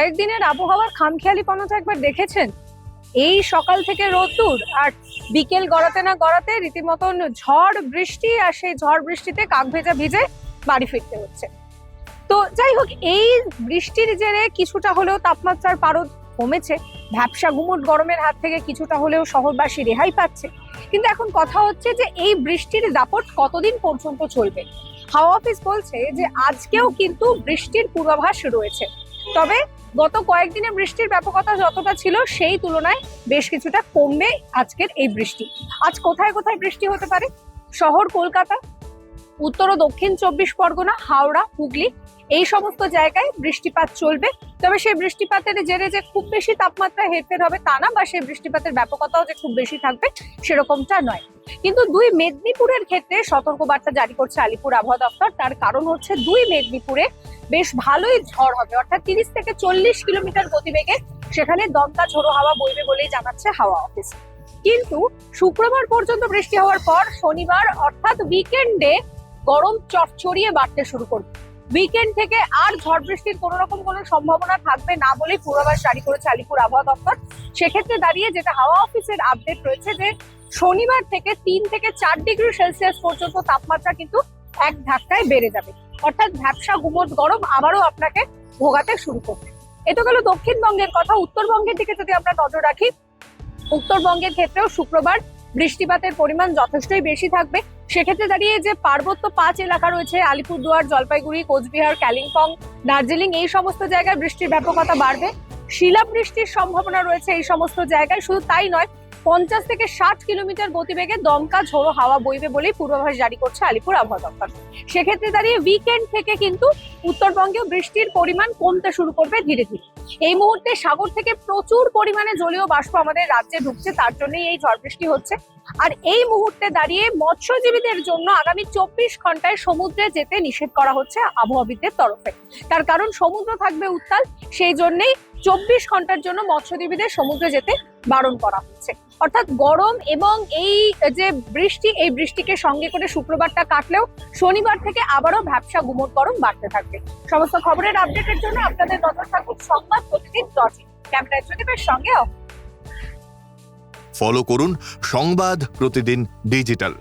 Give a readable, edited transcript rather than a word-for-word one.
কয়েকদিনের আবহাওয়ার খামখেয়ালিপনাটা একবার দেখেছেন? এই সকাল থেকে রোদ্দুর, আর বিকেল গড়াতে না গড়াতে রীতিমতন ঝড় বৃষ্টি, আর সেই ঝড় বৃষ্টিতে কাক ভেজা ভিজে বাড়ি ফিরতে হচ্ছে। তো যাই হোক, এই বৃষ্টির জেরে কিছুটা হলেও তাপমাত্রার পারদ কমেছে, ভ্যাপসা গুমোট গরমের হাত থেকে কিছুটা হলেও শহরবাসী রেহাই পাচ্ছে। কিন্তু এখন কথা হচ্ছে যে এই বৃষ্টির দাপট কতদিন পর্যন্ত চলবে। হাওয়া অফিস বলছে যে আজকেও কিন্তু বৃষ্টির পূর্বাভাস রয়েছে, তবে গত কয়েকদিনে বৃষ্টির ব্যাপকতা যতটা ছিল সেই তুলনায় বেশ কিছুটা কমবে আজকের এই বৃষ্টি। আজ কোথায় কোথায় বৃষ্টি হতে পারে? শহর কলকাতা, উত্তর ও দক্ষিণ 24 পরগনা, হাওড়া, হুগলি, এই সমস্ত জায়গায় বৃষ্টিপাত চলবে। তবে সেই বৃষ্টিপাতের জেরে যে খুব বেশি তাপমাত্রা হেরফের হবে তা না, বা সেই বৃষ্টিপাতের ব্যাপকতাও যে খুব বেশি থাকবে সেরকমটা নয়। কিন্তু দুই মেদিনীপুরের ক্ষেত্রে সতর্কবার্তা জারি করছে আলিপুর আবহাওয়া দপ্তর। তার কারণ হচ্ছে দুই মেদিনীপুরে বেশ ভালোই ঝড় হবে, অর্থাৎ 30 থেকে 40 কিলোমিটার গতিবেগে সেখানে দমকা ঝোড়ো হাওয়া বইবে বলেই জানাচ্ছে হাওয়া অফিস। কিন্তু শুক্রবার পর্যন্ত বৃষ্টি হওয়ার পর শনিবার অর্থাৎ উইকেন্ডে গরম চড়চড়িয়ে বাড়তে শুরু করবে। উইকেন্ড থেকে আর ঝড় বৃষ্টির কোনো রকম কোনো সম্ভাবনা থাকবে না বলেই পূর্বাভাস জারি করেছে আলিপুর আবহাওয়া দপ্তর। সেক্ষেত্রে দাঁড়িয়ে যেটা হাওয়া অফিসের আপডেট রয়েছে যে শনিবার থেকে 3 থেকে 4 ডিগ্রি সেলসিয়াস পর্যন্ত তাপমাত্রা কিন্তু এক ধাক্কায় বেড়ে যাবে, অর্থাৎ ভ্যাপসা গুমোট গরম আবারও আপনাকে ভোগাতে শুরু করবে। এ তো গেল দক্ষিণবঙ্গের কথা। উত্তরবঙ্গের দিকে যদি আমরা নজর রাখি, উত্তরবঙ্গের ক্ষেত্রেও শুক্রবার বৃষ্টিপাতের পরিমাণ যথেষ্টই বেশি থাকবে। সেক্ষেত্রে দাঁড়িয়ে যে পার্বত্য 5 এলাকা রয়েছে, আলিপুরদুয়ার, জলপাইগুড়ি, কোচবিহার, কালিম্পং, দার্জিলিং, এই সমস্ত জায়গায় বৃষ্টির ব্যাপকতা বাড়বে। শিলাবৃষ্টির সম্ভাবনা রয়েছে এই সমস্ত জায়গায়। শুধু তাই নয়, 50 থেকে 60 কিলোমিটার গতিবেগে দমকা ঝোড়ো হাওয়া বইবে বলেই পূর্বাভাস জারি করছে আলিপুর আবহাওয়া দপ্তর। সেক্ষেত্রে দাঁড়িয়ে উইকেন্ড থেকে কিন্তু উত্তরবঙ্গে বৃষ্টির পরিমাণ কমতে শুরু করবে ধীরে ধীরে। এই মুহূর্তে সাগর থেকে প্রচুর পরিমাণে জলীয় বাষ্প আমাদের রাজ্যে ঢুকছে, তার জন্যই এই ঝড় বৃষ্টি হচ্ছে। আর এই মুহূর্তে দাঁড়িয়ে মৎস্যজীবীদের জন্য আগামী 24 ঘন্টায় সমুদ্রে যেতে নিষেধ করা হচ্ছে আবহাওয়াবিদদের তরফে। তার কারণ সমুদ্র থাকবে উত্তাল, সেই জন্যই 24 ঘন্টার জন্য মৎস্যজীবীদের সমুদ্রে যেতে বারণ করা হচ্ছে। অর্থাৎ গরম এবং এই যে বৃষ্টি, এই বৃষ্টিকে সঙ্গে করে শুক্রবারটা কাটলেও শনিবার থেকে আবারও ভ্যাপসা গুমোট গরম বাড়তে থাকবে। সমস্ত খবরের আপডেটের জন্য আপনাদের নজর থাকুক সংবাদ প্রতিদিন .in। ক্যামেরায় ত্রিদীপের সঙ্গে ফলো করুন সংবাদ প্রতিদিন ডিজিটাল।